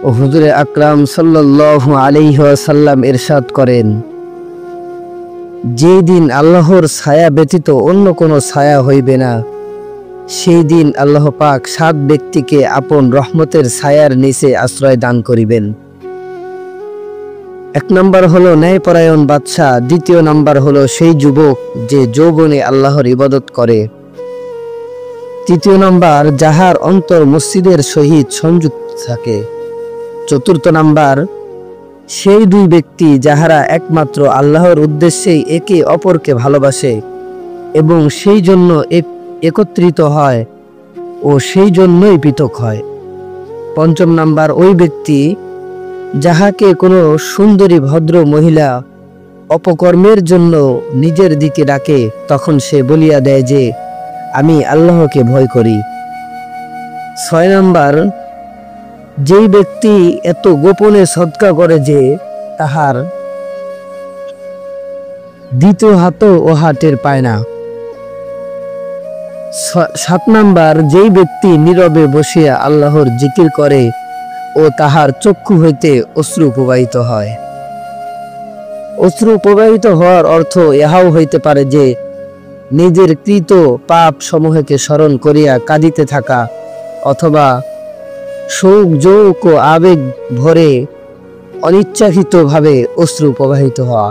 ও হুজুরে আকরাম সাল্লাল্লাহু আলাইহি ওয়াসাল্লাম ইরশাদ করেন, যেই দিন আল্লাহর ছায়া ব্যতীত অন্য কোনো ছায়া হইবে না, সেই দিন আল্লাহ পাক 7 ব্যক্তিকে আপন রহমতের ছায়ার নিচে আশ্রয় দান করিবেন। 1 নম্বর হলো ন্যায়পরায়ণ বাদশা, 2য় নাম্বার হলো সেই যুবক যে যৌবনে আল্লাহর ইবাদত করে, 3য় নাম্বার যাহার অন্তর মসজিদের সহিত সংযুক্ত থাকে, 4র্থ নাম্বার সেই 2 ব্যক্তি যাহারা একমাত্র আল্লাহর উদ্দেশ্যেই একে অপরকে ভালোবাসে এবং সেই জন্য একত্রিত হয় ও সেই জন্যই পৃথক হয়। 5ম নাম্বার ওই ব্যক্তি যাহাকে কোনো সুন্দরী ভদ্র মহিলা অপকর্মের জন্য নিজের দিকে ডাকে, তখন সে বলিয়া দেয় যে আমি আল্লাহকে ভয় করি। 6 নাম্বার যেই ব্যক্তি এত গোপনে সদকা করে যে তাহার দ্বিতীয় হাতও ওহা টের পায় না। 7 নাম্বার যেই ব্যক্তি নীরবে বসিয়া আল্লাহর জিকির করে ও তাহার চক্ষু হইতে অশ্রু প্রবাহিত হয়। অশ্রু প্রবাহিত হওয়ার অর্থ ইহাও হইতে পারে যে নিজের কৃত পাপ সমূহকে স্মরণ করিয়া কাঁদিতে থাকা, অথবা শোক জোক ও আবেগ ভরে অনিচ্ছাকৃতভাবে অশ্রু প্রবাহিত হওয়া।